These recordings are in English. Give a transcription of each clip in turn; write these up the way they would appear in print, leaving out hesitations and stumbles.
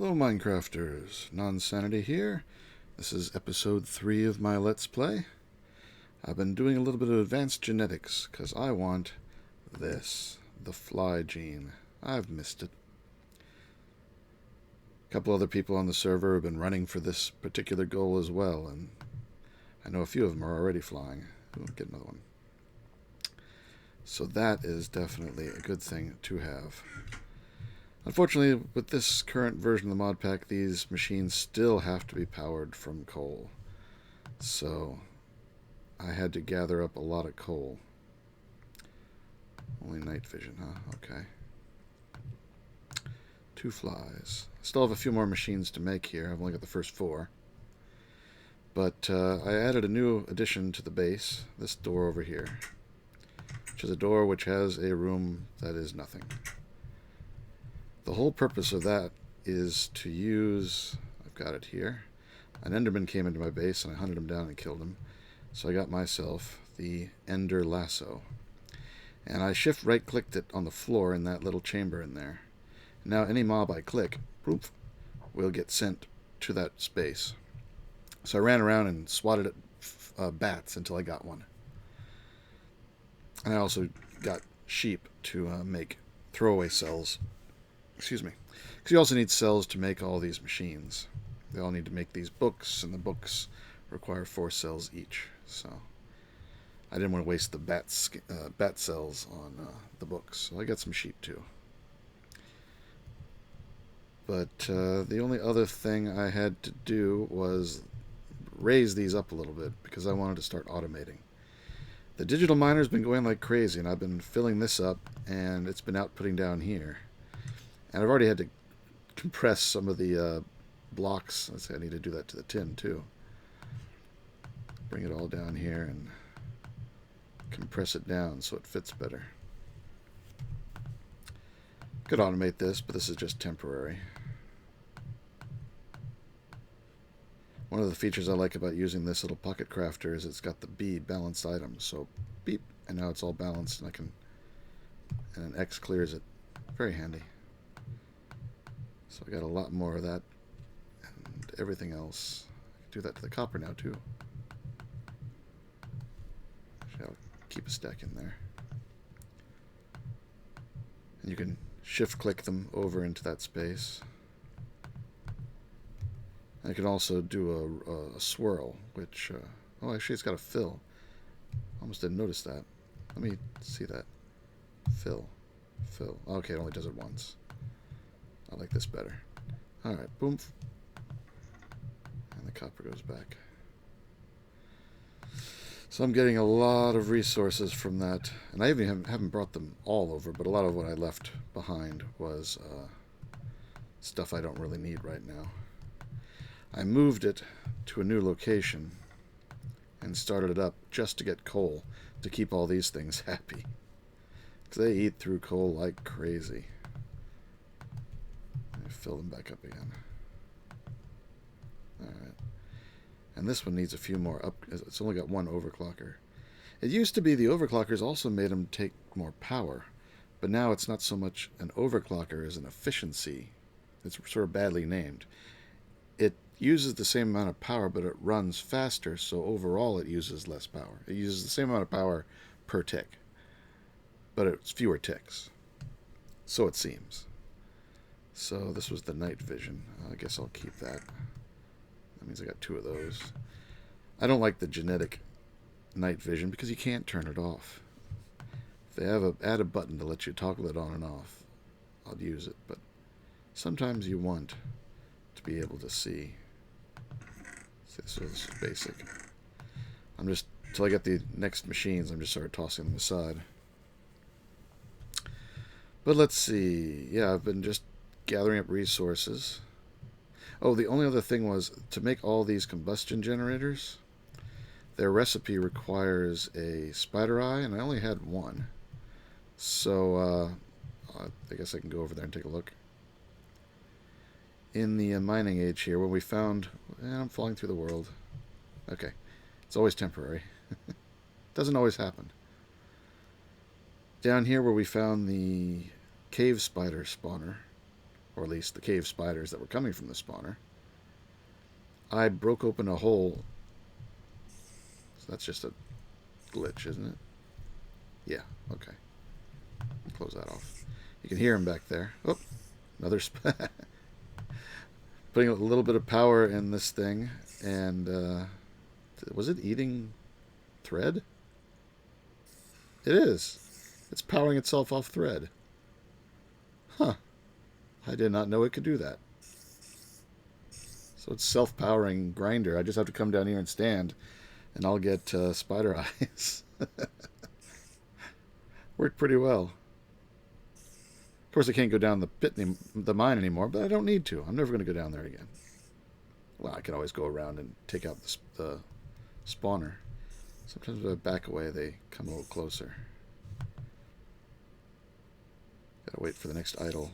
Hello Minecrafters, Nonsanity here. This is episode 3 of my Let's Play. I've been doing a little bit of advanced genetics, because I want this, the fly gene. I've missed it. A couple other people on the server have been running for this particular goal as well, and I know a few of them are already flying. We'll get another one. So that is definitely a good thing to have. Unfortunately, with this current version of the mod pack, these machines still have to be powered from coal. So I had to gather up a lot of coal. Only night vision, huh? Okay. 2 flies. Still have a few more machines to make here. I've only got the first 4. But I added a new addition to the base, this door over here, which is a door which has a room that is nothing. The whole purpose of that is to use, I've got it here, an enderman came into my base and I hunted him down and killed him. So I got myself the ender lasso. And I shift right clicked it on the floor in that little chamber in there. Now any mob I click, poof, will get sent to that space. So I ran around and swatted at bats until I got one. And I also got sheep to make throwaway cells. Excuse me. Because you also need cells to make all these machines. They all need to make these books, and the books require 4 cells each. So I didn't want to waste the bat cells on the books. So I got some sheep too. But the only other thing I had to do was raise these up a little bit because I wanted to start automating. The digital miner's been going like crazy, and I've been filling this up, and it's been outputting down here. And I've already had to compress some of the blocks. Let's say I need to do that to the tin too. Bring it all down here and compress it down so it fits better. Could automate this, but this is just temporary. One of the features I like about using this little pocket crafter is it's got the B balanced items. So beep, and now it's all balanced, and and an X clears it. Very handy. So I got a lot more of that and everything else. I can do that to the copper now too. Actually, I'll keep a stack in there. And you can shift click them over into that space. And I can also do a swirl, which, oh, actually it's got a fill. Almost didn't notice that. Let me see that. Fill. Okay, it only does it once. I like this better. Alright, boom. And the copper goes back. So I'm getting a lot of resources from that. And I even haven't brought them all over, but a lot of what I left behind was stuff I don't really need right now. I moved it to a new location and started it up just to get coal to keep all these things happy. Because they eat through coal like crazy. Fill them back up again. Alright. And this one needs a few more up. It's only got 1 overclocker. It used to be the overclockers also made them take more power. But now it's not so much an overclocker as an efficiency. It's sort of badly named. It uses the same amount of power, but it runs faster, so overall it uses less power. It uses the same amount of power per tick. But it's fewer ticks. So it seems. So this was the night vision. I guess I'll keep that. That means I got 2 of those. I don't like the genetic night vision because you can't turn it off. If they have add a button to let you toggle it on and off, I'll use it. But sometimes you want to be able to see. So this is basic. I'm just, till I get the next machines, I'm just sort of tossing them aside. But let's see. Yeah, I've been just gathering up resources. Oh, the only other thing was to make all these combustion generators, their recipe requires a spider eye, and I only had 1. So I guess I can go over there and take a look. In the mining age here, when we found... I'm falling through the world. Okay. It's always temporary. Doesn't always happen. Down here where we found the cave spider spawner, or at least the cave spiders that were coming from the spawner, I broke open a hole. So that's just a glitch, isn't it? Yeah, okay. Close that off. You can hear him back there. Oh, another putting a little bit of power in this thing, and was it eating thread? It is. It's powering itself off thread. Huh. I did not know it could do that. So it's self-powering grinder. I just have to come down here and stand, and I'll get spider eyes. Worked pretty well. Of course, I can't go down the mine anymore, but I don't need to. I'm never going to go down there again. Well, I can always go around and take out the spawner. Sometimes if I back away, they come a little closer. Gotta wait for the next idle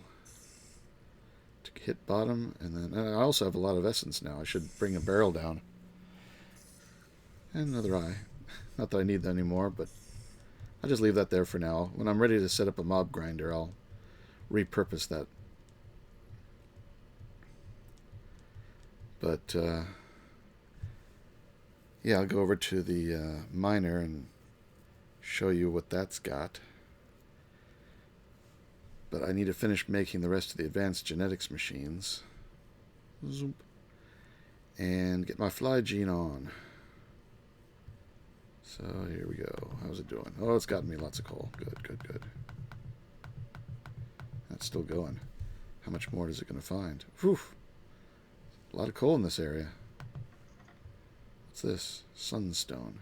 to hit bottom, and then I also have a lot of essence now. I should bring a barrel down. And another eye. Not that I need that anymore, but I'll just leave that there for now. When I'm ready to set up a mob grinder, I'll repurpose that. But yeah, I'll go over to the miner and show you what that's got. But I need to finish making the rest of the advanced genetics machines. Zoop. And get my fly gene on. So here we go. How's it doing? Oh, it's gotten me lots of coal. Good, good, good. That's still going. How much more is it going to find? Whew. A lot of coal in this area. What's this? Sunstone.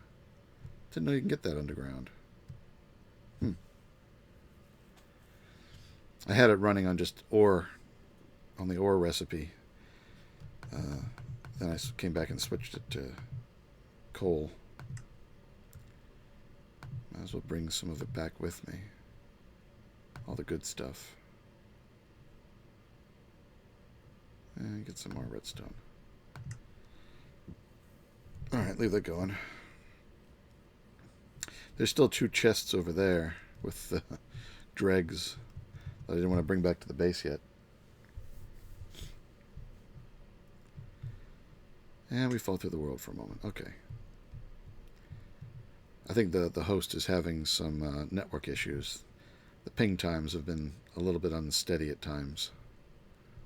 Didn't know you can get that underground. I had it running on just ore, on the ore recipe. Then I came back and switched it to coal. Might as well bring some of it back with me. All the good stuff. And get some more redstone. Alright, leave that going. There's still 2 chests over there with the dregs that I didn't want to bring back to the base yet. And we fall through the world for a moment. Okay. I think the host is having some network issues. The ping times have been a little bit unsteady at times,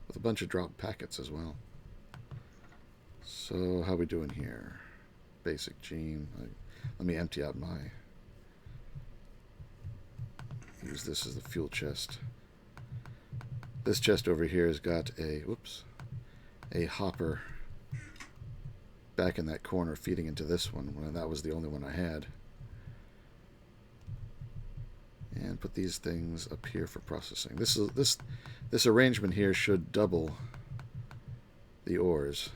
with a bunch of dropped packets as well. So how we doing here? Basic gene. Let me empty out my... Use this as the fuel chest. This chest over here has got a hopper back in that corner feeding into this one when that was the only one I had. And put these things up here for processing. This arrangement here should double the ores,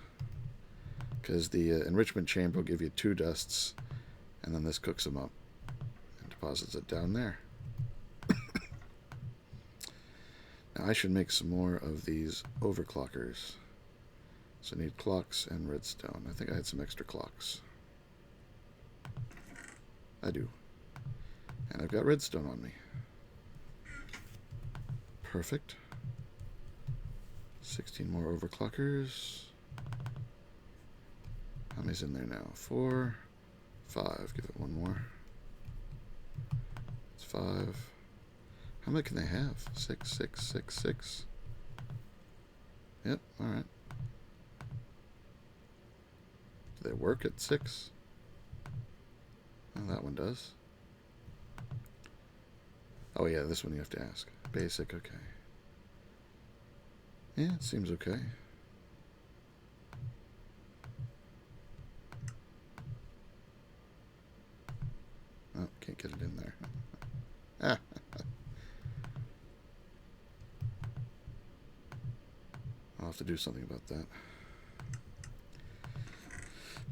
because the enrichment chamber will give you 2 dusts, and then this cooks them up and deposits it down there. Now I should make some more of these overclockers. So I need clocks and redstone. I think I had some extra clocks. I do. And I've got redstone on me. Perfect. 16 more overclockers. How many's in there now? 4, 5. Give it 1 more. It's 5. How many can they have? 6, 6, 6, 6. Yep, alright. Do they work at 6? Oh, that one does. Oh yeah, this one you have to ask. Basic, okay. Yeah, it seems okay. Oh, can't get it in there. Ah. I'll have to do something about that.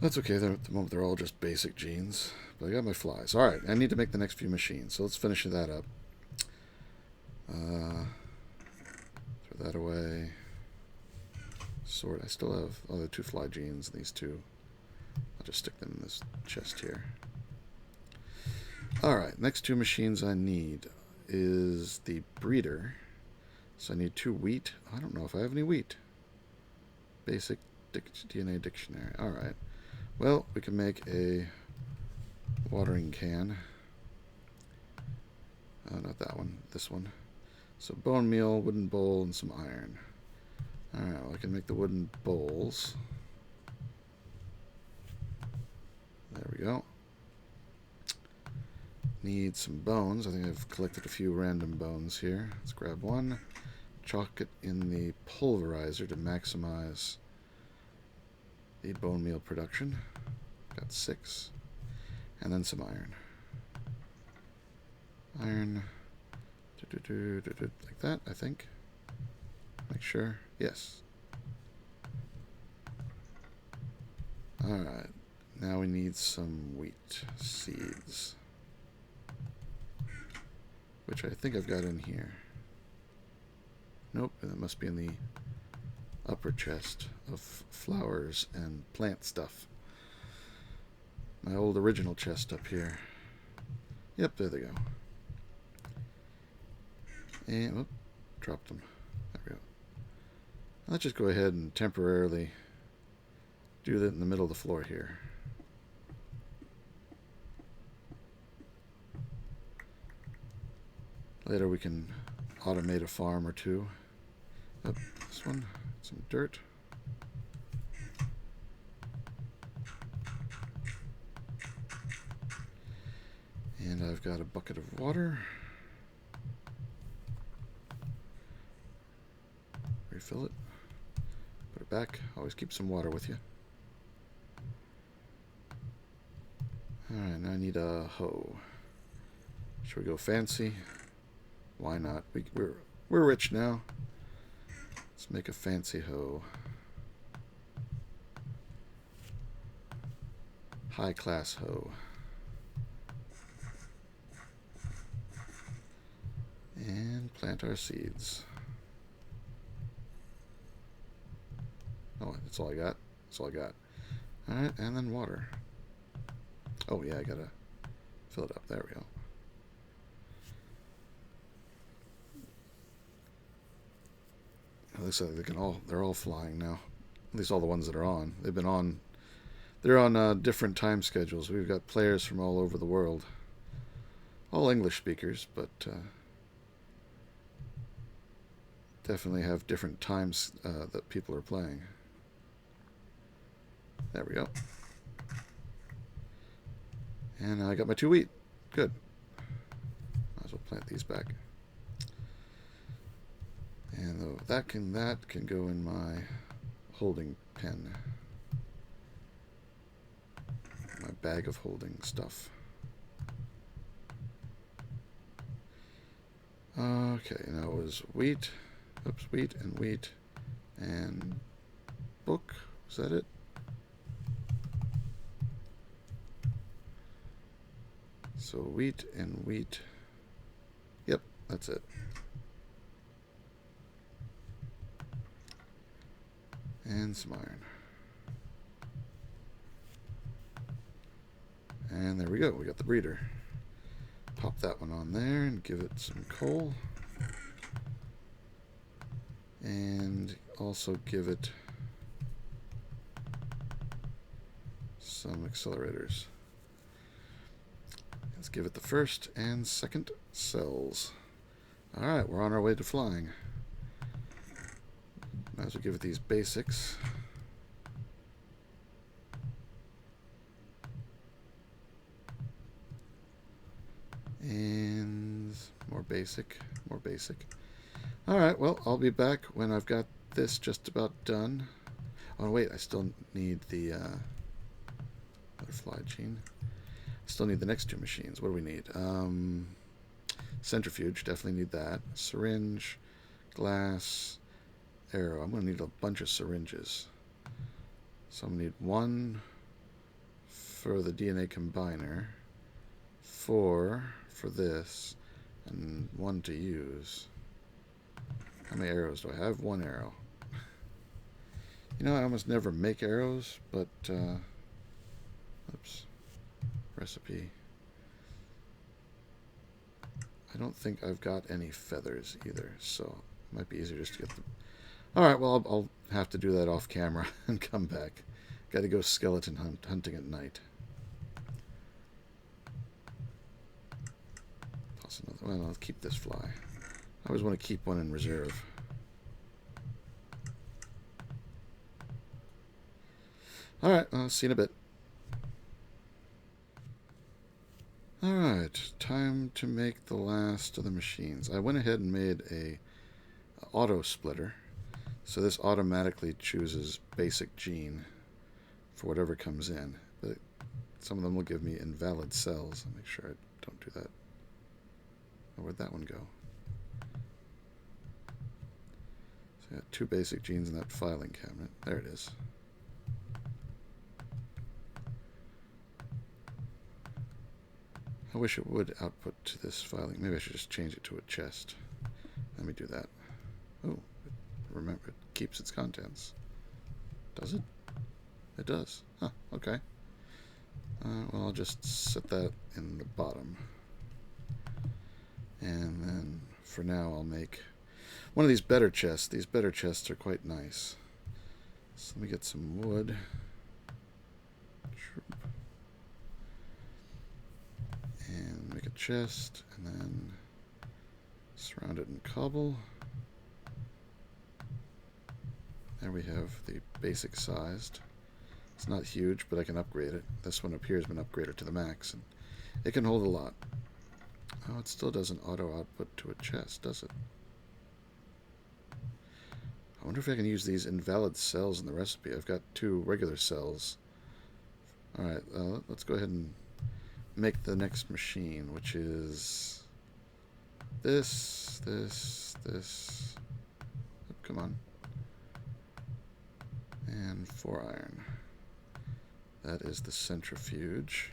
That's okay. At the moment, they're all just basic genes. But I got my flies. All right, I need to make the next few machines. So let's finish that up. Throw that away. Sort. I still have other 2 fly genes. These 2. I'll just stick them in this chest here. All right, next 2 machines I need is the breeder. So I need 2 wheat. I don't know if I have any wheat. Basic DNA dictionary. Alright. Well, we can make a watering can. Oh, not that one. This one. So bone meal, wooden bowl, and some iron. Alright, well I can make the wooden bowls. There we go. Need some bones. I think I've collected a few random bones here. Let's grab one. Chalk it in the pulverizer to maximize the bone meal production. Got 6. And then some iron. Iron. Like that, I think. Make sure. Yes. Alright. Now we need some wheat seeds. Which I think I've got in here. Nope, that must be in the upper chest of flowers and plant stuff. My old original chest up here. Yep, there they go. And, whoop, dropped them. There we go. Let's just go ahead and temporarily do that in the middle of the floor here. Later we can automate a farm or two. Up this one, some dirt. And I've got a bucket of water. Refill it. Put it back. Always keep some water with you. Alright, now I need a hoe. Should we go fancy? Why not? We're rich now. Let's make a fancy hoe. High class hoe. And plant our seeds. Oh, that's all I got. That's all I got. Alright, and then water. Oh yeah, I gotta fill it up. There we go. It looks like they're all flying now. At least all the ones that are on. They've been on. They're on different time schedules. We've got players from all over the world. All English speakers, but definitely have different times that people are playing. There we go. And I got my 2 wheat. Good. Might as well plant these back. And that can go in my holding pen. My bag of holding stuff. Okay, now it was wheat. Oops, wheat and book. Is that it? So wheat and wheat. Yep, that's it. And some iron. And there we go. We got the breeder. Pop that one on there and give it some coal. And also give it some accelerators. Let's give it the first and second cells. Alright, we're on our way to flying. Might as well give it these basics. And more basic, more basic. Alright, well, I'll be back when I've got this just about done. Oh, wait, I still need the butterfly gene. Still need the next 2 machines. What do we need? Centrifuge, definitely need that. Syringe, glass, arrow. I'm going to need a bunch of syringes. So I'm going to need 1 for the DNA combiner, 4 for this, and 1 to use. How many arrows do I have? 1 arrow. You know, I almost never make arrows, but, oops, recipe. I don't think I've got any feathers either, so Might be easier just to get the... Alright, well, I'll have to do that off camera and come back. Gotta go skeleton hunting at night. Toss another... Well, I'll keep this fly. I always want to keep one in reserve. Alright, I'll see you in a bit. Alright, time to make the last of the machines. I went ahead and made a auto splitter. So this automatically chooses basic gene for whatever comes in. But some of them will give me invalid cells. I'll make sure I don't do that. Oh, where'd that one go? So I got 2 basic genes in that filing cabinet. There it is. I wish it would output to this filing. Maybe I should just change it to a chest. Let me do that. Oh, remember, it keeps its contents. Does it? It does. Huh, okay. Well, I'll just set that in the bottom. And then, for now, I'll make one of these better chests. These better chests are quite nice. So let me get some wood. And make a chest, and then surround it in cobble. There we have the basic sized. It's not huge, but I can upgrade it. This one up here has been upgraded to the max, and it can hold a lot. Oh, it still doesn't auto output to a chest, does it? I wonder if I can use these invalid cells in the recipe. I've got 2 regular cells. Alright, let's go ahead and make the next machine, which is this. Oh, come on. And 4 iron. That is the centrifuge.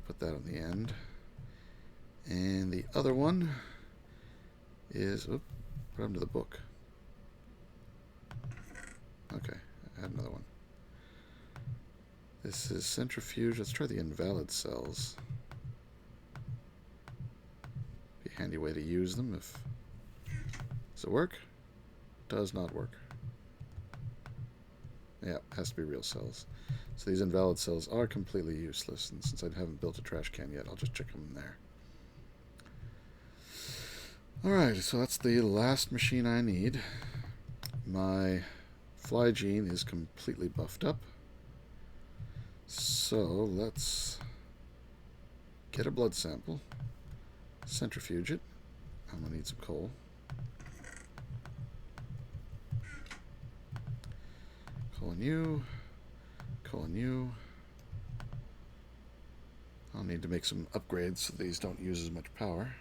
Put that on the end. And the other one is... Oop, put them to the book. Okay, I had another one. This is centrifuge. Let's try the invalid cells. Be a handy way to use them if... Does it work? Does not work. Yeah, it has to be real cells. So these invalid cells are completely useless, and since I haven't built a trash can yet, I'll just check them in there. Alright, so that's the last machine I need. My fly gene is completely buffed up. So let's get a blood sample, centrifuge it. I'm going to need some coal. Coal on you, coal on you. I'll need to make some upgrades so these don't use as much power.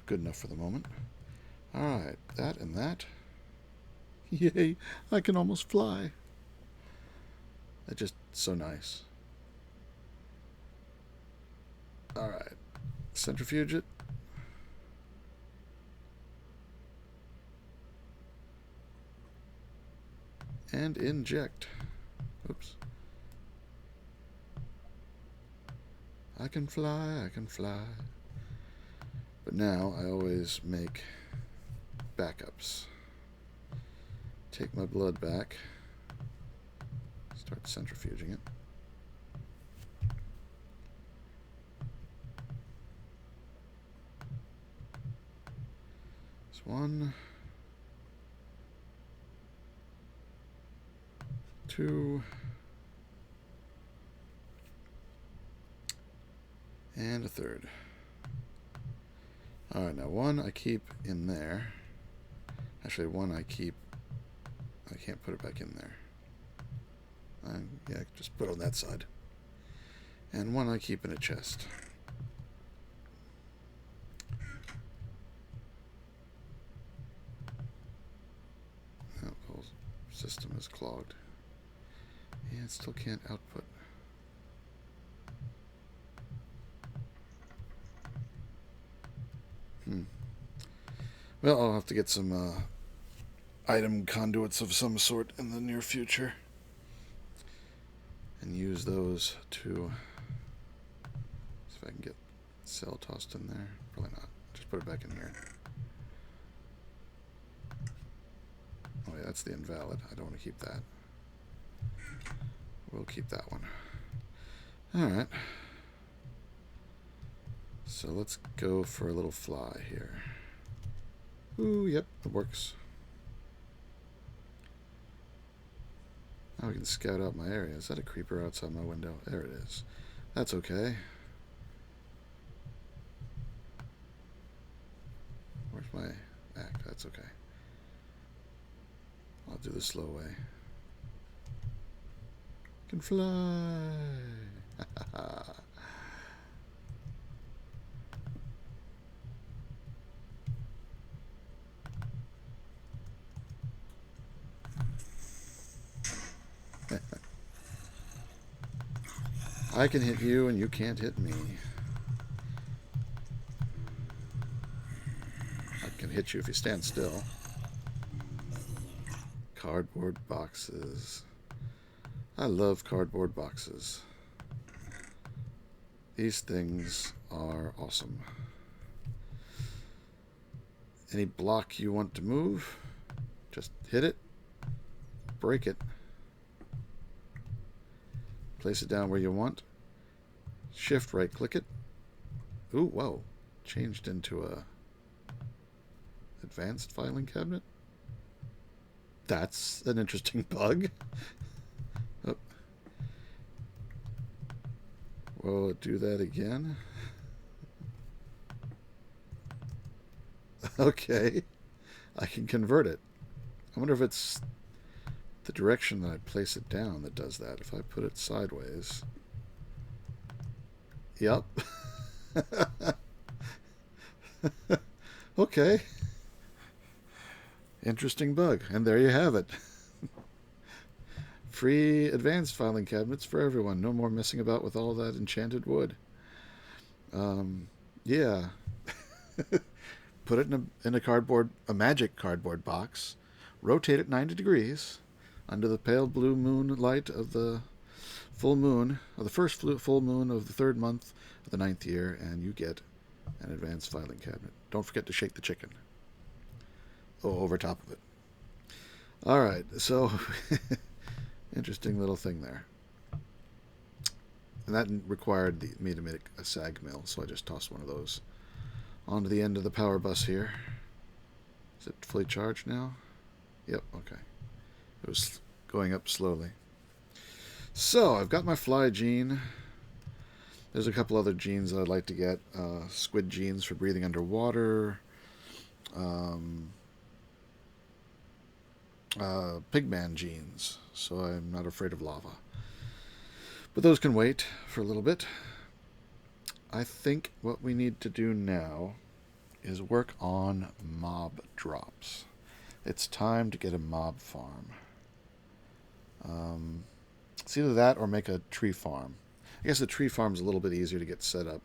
Good enough for the moment. Alright, that and that. Yay, I can almost fly. That's just so nice. Alright, centrifuge it. And inject. Oops. I can fly, I can fly. But now I always make backups. Take my blood back. Start centrifuging it. There's 1, 2, and a 3rd. Alright, now 1 I keep in there. Actually, 1 I keep... I can't put it back in there. Yeah, just put it on that side. And 1 I keep in a chest. Oh, the whole system is clogged. Yeah, it still can't output. Well, I'll have to get some item conduits of some sort in the near future. And use those to... See if I can get cell tossed in there. Probably not. Just put it back in here. wait, that's the invalid. I don't want to keep that. We'll keep that one. Alright. So let's go for a little fly here. Ooh, yep, it works. Now we can scout out my area. Is that a creeper outside my window? There it is. That's okay. Where's my act? That's okay. I'll do the slow way. Can fly. I can hit you and you can't hit me. I can hit you if you stand still. Cardboard boxes. I love cardboard boxes. These things are awesome. Any block you want to move, just hit it, break it, place it down where you want, shift right click it. Ooh, whoa, changed into a advanced filing cabinet. That's an interesting bug. Oh. Will it do that again? Okay, I can convert it. I wonder if it's the direction that I place it down that does that. If I put it sideways. Yep. Okay. Interesting bug. And there you have it. Free advanced filing cabinets for everyone. No more messing about with all that enchanted wood. Yeah. Put it in a magic cardboard box. Rotate it 90 degrees under the pale blue moonlight of the full moon, of the first full moon of the 3rd month of the 9th year, and you get an advanced filing cabinet. Don't forget to shake the chicken. Oh, over top of it. All right, so interesting little thing there. And that required me to make a sag mill, so I just tossed one of those onto the end of the power bus here. Is it fully charged now? Yep, okay. It was going up slowly. So, I've got my fly gene. There's a couple other genes that I'd like to get. Squid genes for breathing underwater. Pigman genes, so I'm not afraid of lava. But those can wait for a little bit. I think what we need to do now is work on mob drops. It's time to get a mob farm. It's either that or make a tree farm. I guess the tree farm's a little bit easier to get set up.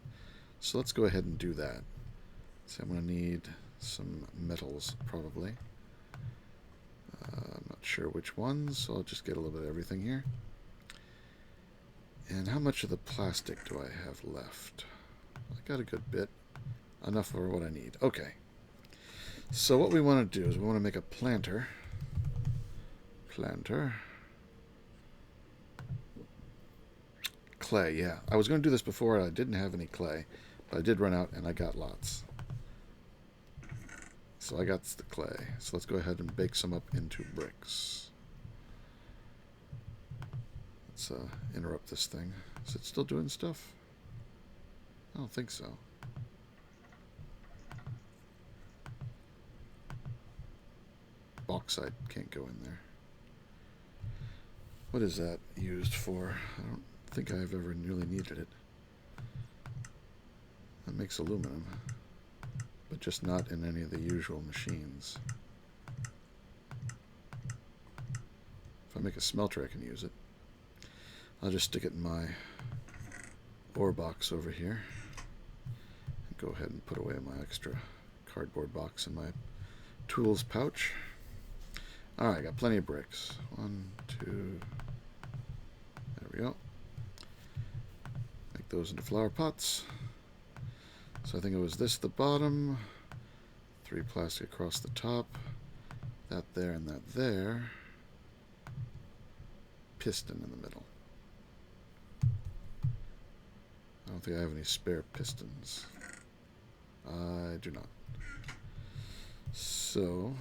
So let's go ahead and do that. So I'm going to need some metals, probably. I'm not sure which ones, so I'll just get a little bit of everything here. And how much of the plastic do I have left? I got a good bit. Enough for what I need. Okay. So what we want to do is we want to make a planter. Clay, yeah. I was going to do this before. I didn't have any clay, but I did run out and I got lots. So I got the clay. So let's go ahead and bake some up into bricks. Let's interrupt this thing. Is it still doing stuff? I don't think so. Bauxite can't go in there. What is that used for? I don't think I've ever really needed it. That makes aluminum, but just not in any of the usual machines. If I make a smelter, I can use it. I'll just stick it in my ore box over here. And go ahead and put away my extra cardboard box in my tools pouch. Alright, I got plenty of bricks. 1, 2, there we go. Make those into flower pots. So I think it was this at the bottom, 3 plastic across the top, That there and that there. Piston in the middle. I don't think I have any spare pistons. I do not. So,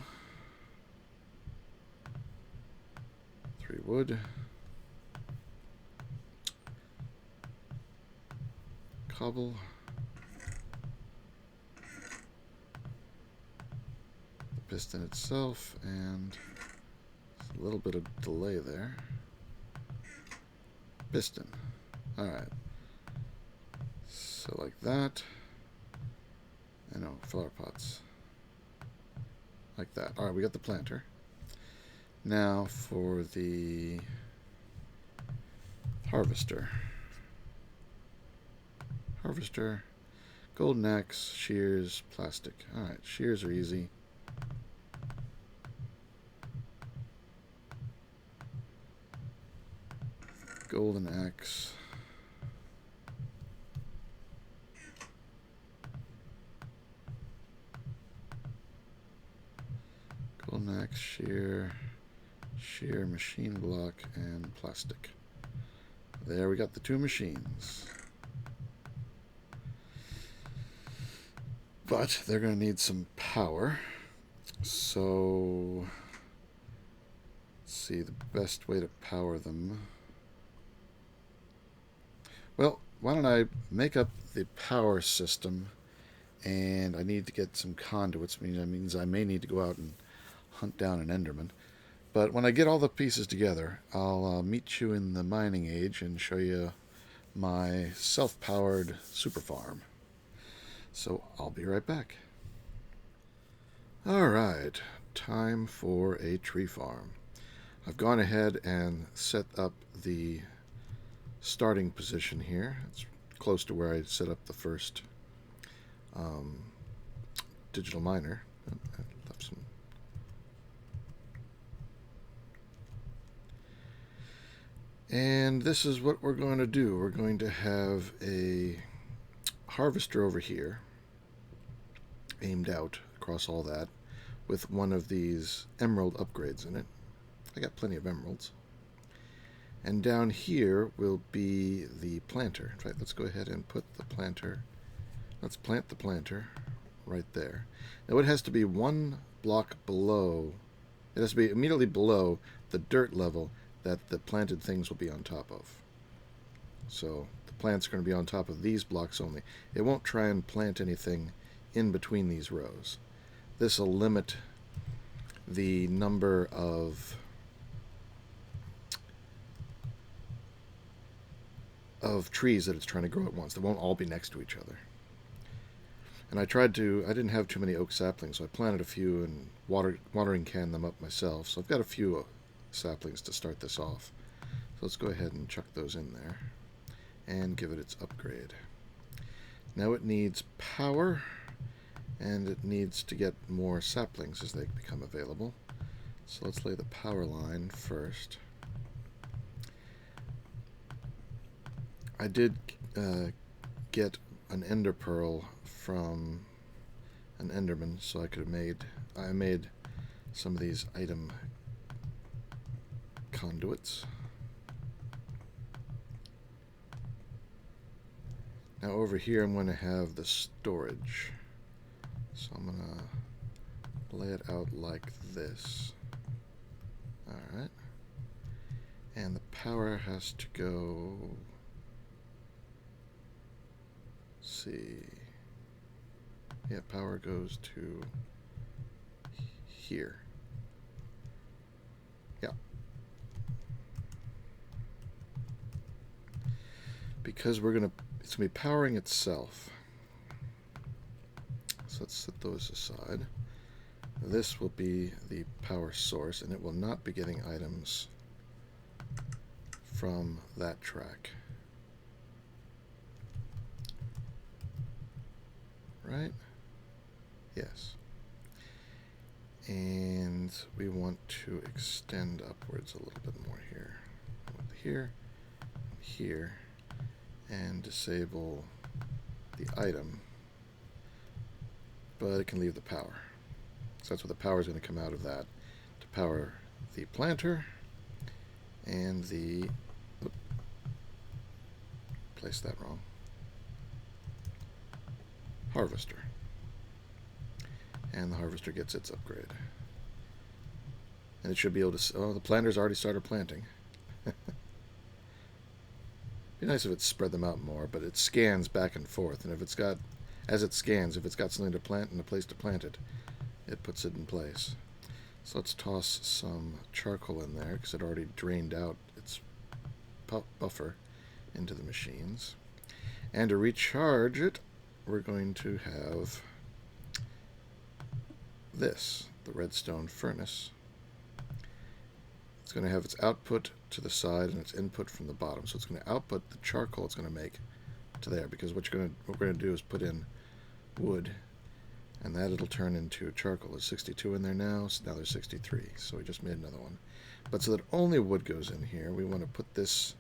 3 wood. Cobble. The piston itself, and a little bit of delay there. Piston. Alright. So like that. I know, flower pots. Like that. Alright, we got the planter. Now for the harvester. Harvester. Golden axe, shears, plastic. Alright, shears are easy. Golden axe. Golden axe, shear, machine block, and plastic. There we got the 2 machines. But they're going to need some power. So, let's see the best way to power them. Well, why don't I make up the power system, and I need to get some conduits. That means I may need to go out and hunt down an Enderman. But when I get all the pieces together, I'll meet you in the mining age and show you my self-powered super farm. So I'll be right back. Alright, time for a tree farm. I've gone ahead and set up the starting position here. It's close to where I set up the first digital miner. I left some. And this is what we're going to do. We're going to have a harvester over here, aimed out across all that, with one of these emerald upgrades in it. I got plenty of emeralds. And down here will be the planter. In fact, let's go ahead and put the planter. Let's plant the planter right there. Now it has to be 1 block below. It has to be immediately below the dirt level that the planted things will be on top of. So the plant's going to be on top of these blocks only. It won't try and plant anything in between these rows. This will limit the number of trees that it's trying to grow at once. They won't all be next to each other. And I didn't have too many oak saplings, so I planted a few and watering canned them up myself. So I've got a few saplings to start this off. So let's go ahead and chuck those in there and give it its upgrade. Now it needs power, and it needs to get more saplings as they become available. So let's lay the power line first. I did get an ender pearl from an enderman, so I made some of these item conduits. Now over here I'm going to have the storage. So I'm going to lay it out like this. Alright. And the power has to go... see. Yeah, power goes to here. Yeah. Because it's going to be powering itself. So let's set those aside. This will be the power source, and it will not be getting items from that track. Right? Yes. And we want to extend upwards a little bit more here. Here, here, and disable the item. But it can leave the power. So that's what the power is going to come out of that. power the planter and the... Oop, placed that wrong. Harvester. And the harvester gets its upgrade. And it should be able to... Oh, the planter's already started planting. Be nice if it spread them out more, but it scans back and forth, and if it's got... As it scans, if it's got something to plant and a place to plant it, it puts it in place. So let's toss some charcoal in there, because it already drained out its buffer into the machines. And to recharge it, we're going to have this, the redstone furnace. It's going to have its output to the side and its input from the bottom. So it's going to output the charcoal it's going to make to there, because what we're going to do is put in wood, and that it'll turn into charcoal. There's 62 in there now, so now there's 63. So we just made another one. But so that only wood goes in here, we want to put this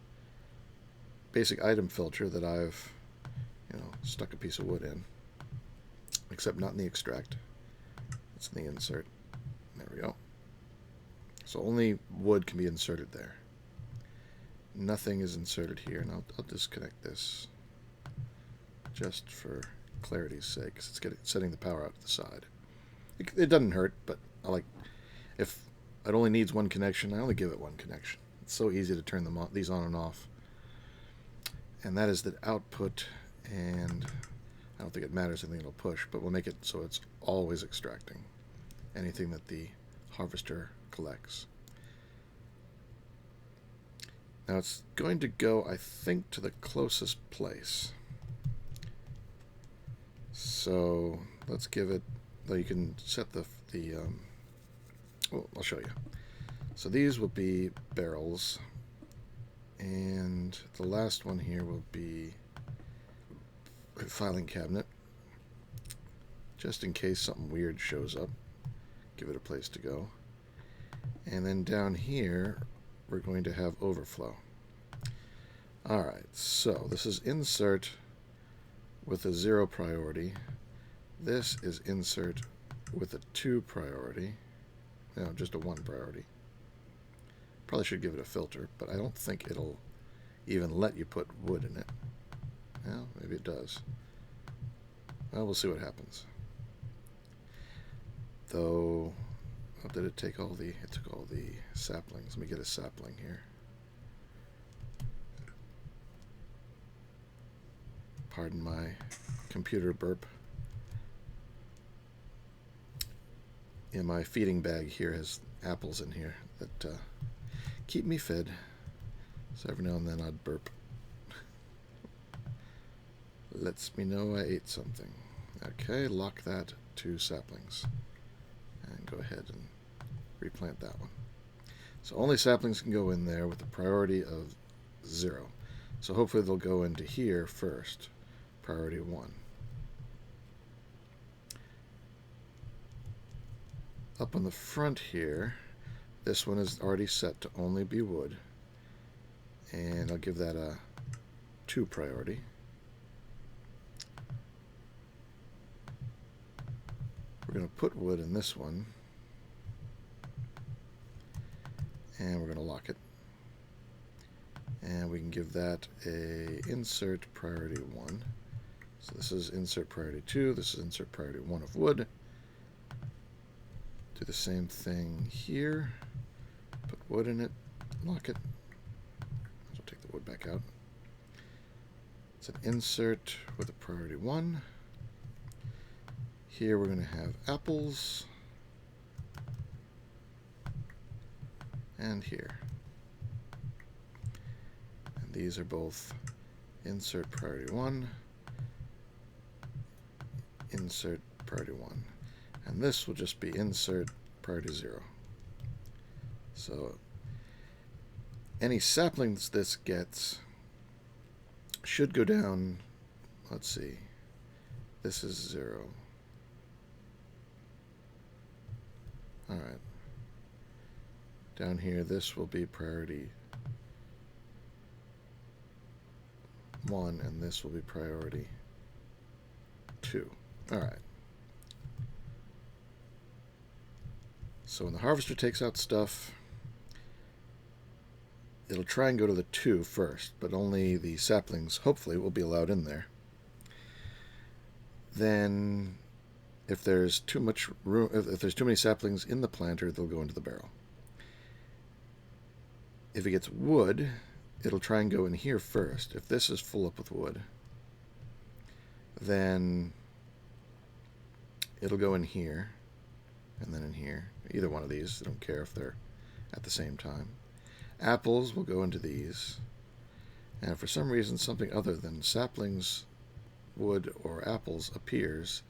basic item filter that I've, stuck a piece of wood in, except not in the extract. It's in the insert. There we go. So only wood can be inserted there. Nothing is inserted here, and I'll disconnect this just for clarity's sake, because it's setting the power out to the side. It doesn't hurt, but if it only needs one connection, I only give it one connection. It's so easy to turn these on and off. And that is the output, and I don't think it matters anything it'll push, but we'll make it so it's always extracting anything that the harvester collects. Now it's going to go, I think, to the closest place. So let's give it, though you can set well, I'll show you. So these will be barrels, and the last one here will be a filing cabinet, just in case something weird shows up. Give it a place to go. And then down here, we're going to have overflow. Alright, so this is insert with a 0 priority. This is insert with a 2 priority. No, just a 1 priority. Probably should give it a filter, but I don't think it'll even let you put wood in it. Well, maybe it does. Well, we'll see what happens. Though, oh, did it take all the... It took all the saplings. Let me get a sapling here. Pardon my computer burp. Yeah, my feeding bag here has apples in here that keep me fed. So every now and then I'd burp. Lets me know I ate something. Okay, lock that to saplings. And go ahead and replant that one. So only saplings can go in there with a priority of 0. So hopefully they'll go into here first. Priority 1. Up on the front here, this one is already set to only be wood. And I'll give that a 2 priority. We're going to put wood in this one. And we're going to lock it. And we can give that a insert priority 1. So this is insert priority 2. This is insert priority 1 of wood. Do the same thing here. Put wood in it. Lock it. I'll take the wood back out. It's an insert with a priority 1. Here we're going to have apples. And here. And these are both insert priority 1. Insert priority 1. And this will just be insert priority 0. So any saplings this gets should go down. Let's see. This is 0. Alright. Down here, this will be priority 1, and this will be priority 2. Alright. So when the harvester takes out stuff, it'll try and go to the 2 first, but only the saplings, hopefully, will be allowed in there. Then, if there's too much room, if there's too many saplings in the planter, they'll go into the barrel. If it gets wood, it'll try and go in here first. If this is full up with wood, then it'll go in here, and then in here. Either one of these, I don't care if they're at the same time. Apples will go into these. And if for some reason something other than saplings, wood, or apples appears,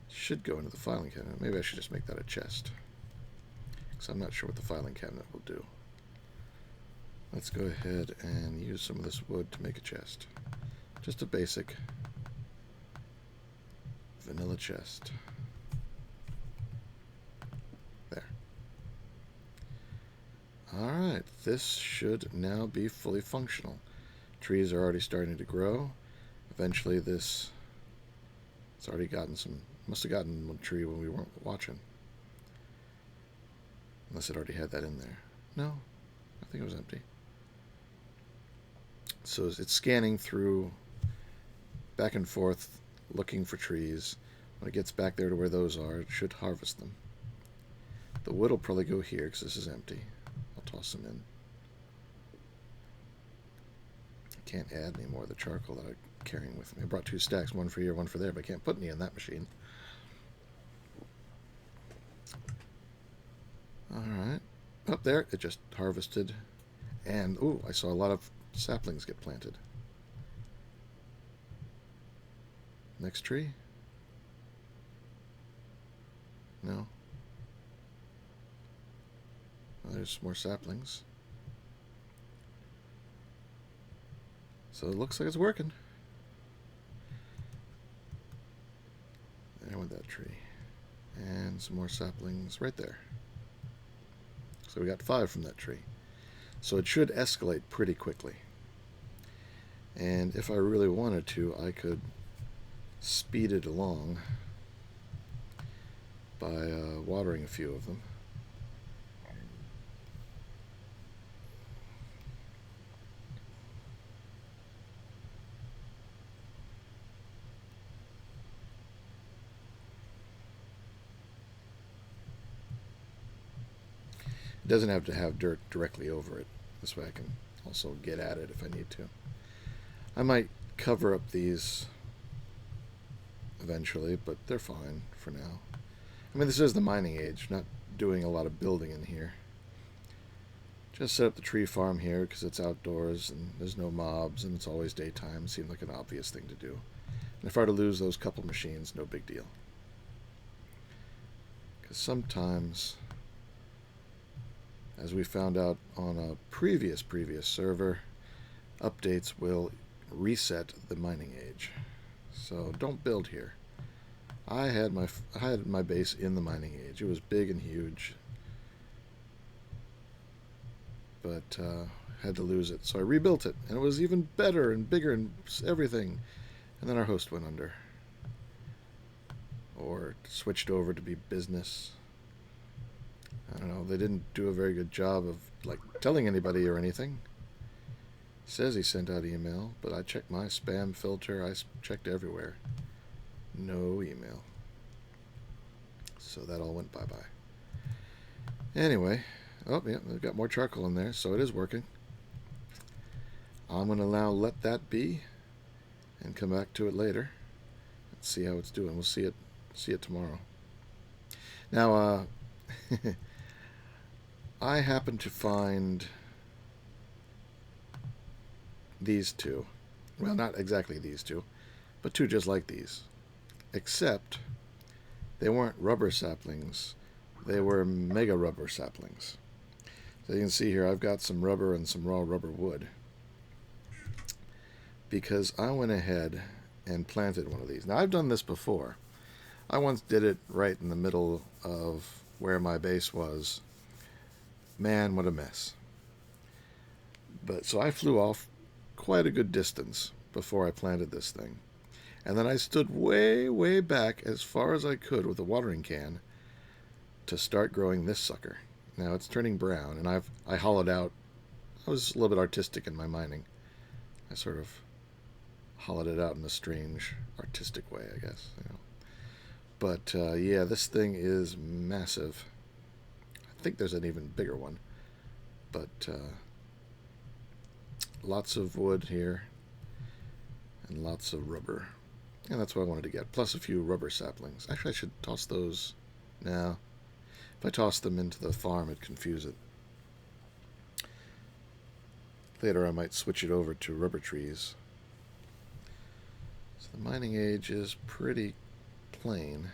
should go into the filing cabinet. Maybe I should just make that a chest, because I'm not sure what the filing cabinet will do. Let's go ahead and use some of this wood to make a chest. Just a basic vanilla chest. There. Alright, this should now be fully functional. Trees are already starting to grow. Eventually it's already gotten some, must have gotten one tree when we weren't watching. Unless it already had that in there. No, I think it was empty. So it's scanning through, back and forth, looking for trees. When it gets back there to where those are, it should harvest them. The wood will probably go here because this is empty. I'll toss them in. I can't add any more of the charcoal that I'm carrying with me. I brought 2 stacks, one for here, one for there, but I can't put any in that machine. Alright. Up there, it just harvested. And, ooh, I saw a lot of saplings get planted. Next tree? No. Well, there's more saplings. So it looks like it's working. There went that tree. And some more saplings right there. So we got 5 from that tree. So it should escalate pretty quickly. And if I really wanted to, I could speed it along by watering a few of them. It doesn't have to have dirt directly over it. This way I can also get at it if I need to. I might cover up these eventually, but they're fine for now. I mean, this is the mining age, not doing a lot of building in here. Just set up the tree farm here because it's outdoors and there's no mobs and it's always daytime. It seemed like an obvious thing to do. And if I were to lose those couple machines, no big deal. Because sometimes, as we found out on a previous server, updates will reset the mining age. So don't build here. I had my base in the mining age. It was big and huge, but had to lose it. So I rebuilt it, and it was even better and bigger and everything. And then our host went under, or switched over to be business. I don't know. They didn't do a very good job of like telling anybody or anything. Says he sent out email, but I checked my spam filter. I checked everywhere. No email. So that all went bye-bye. Anyway, oh yeah, they've got more charcoal in there, so it is working. I'm going to now let that be and come back to it later and see how it's doing. We'll see it tomorrow. Now, I happen to find these 2. Well, not exactly these 2, but 2 just like these. Except they weren't rubber saplings. They were mega rubber saplings. So you can see here I've got some rubber and some raw rubber wood. Because I went ahead and planted one of these. Now I've done this before. I once did it right in the middle of where my base was. Man, what a mess. But so I flew off quite a good distance before I planted this thing. And then I stood way, way back as far as I could with a watering can to start growing this sucker. Now it's turning brown, and I hollowed out. I was a little bit artistic in my mining. I sort of hollowed it out in a strange artistic way, I guess. You know. But yeah, this thing is massive. I think there's an even bigger one. But lots of wood here and lots of rubber. And that's what I wanted to get. Plus a few rubber saplings. Actually, I should toss those now. If I toss them into the farm, it'd confuse it. Later, I might switch it over to rubber trees. So the mining age is pretty plain.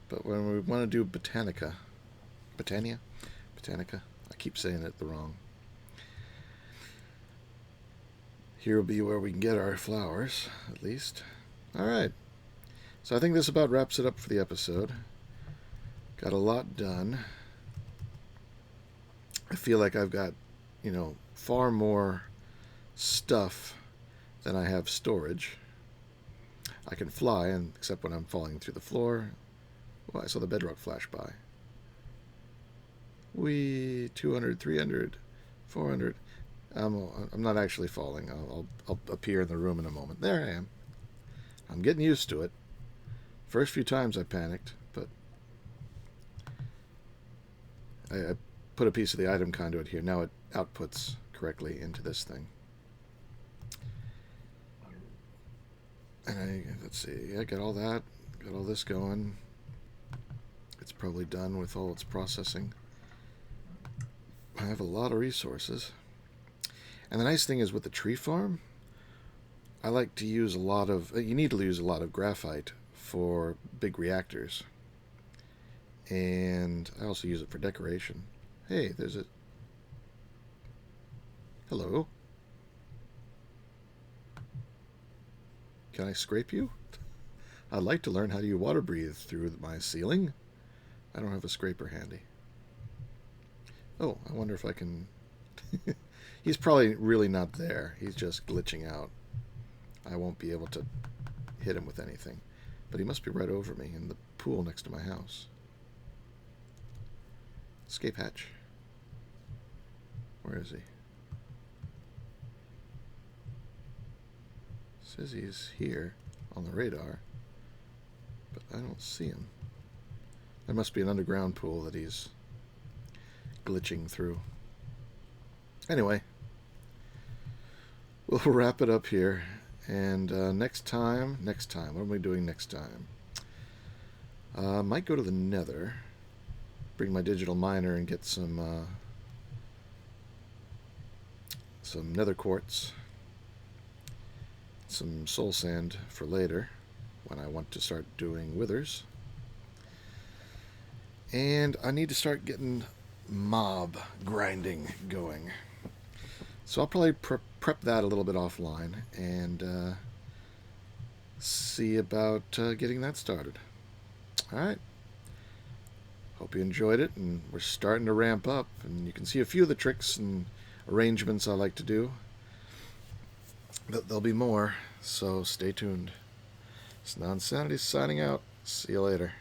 But when we want to do Botanica, I keep saying it the wrong. Here will be where we can get our flowers, at least. Alright. So I think this about wraps it up for the episode. Got a lot done. I feel like I've got, you know, far more stuff than I have storage. I can fly, and except when I'm falling through the floor. Well, I saw the bedrock flash by. Whee, 200, 300, 400. I'm not actually falling. I'll appear in the room in a moment. There I am. I'm getting used to it. First few times I panicked, but I put a piece of the item conduit here. Now it outputs correctly into this thing. And let's see. I got all that. Got all this going. It's probably done with all its processing. I have a lot of resources. And the nice thing is with the tree farm, I like to use a lot of... You need to use a lot of graphite for big reactors. And I also use it for decoration. Hey, there's a... Hello. Can I scrape you? I'd like to learn how you water breathe through my ceiling. I don't have a scraper handy. Oh, I wonder if I can... He's probably really not there. He's just glitching out. I won't be able to hit him with anything. But he must be right over me in the pool next to my house. Escape hatch. Where is he? Says he's here on the radar, but I don't see him. There must be an underground pool that he's glitching through. Anyway, we'll wrap it up here. And next time, what am we doing next time? Might go to the Nether, bring my digital miner and get some Nether quartz, some soul sand for later when I want to start doing withers. And I need to start getting mob grinding going. So I'll probably prep that a little bit offline and see about getting that started. Alright. Hope you enjoyed it, and we're starting to ramp up, and you can see a few of the tricks and arrangements I like to do. There'll be more, so stay tuned. It's Nonsanity signing out. See you later.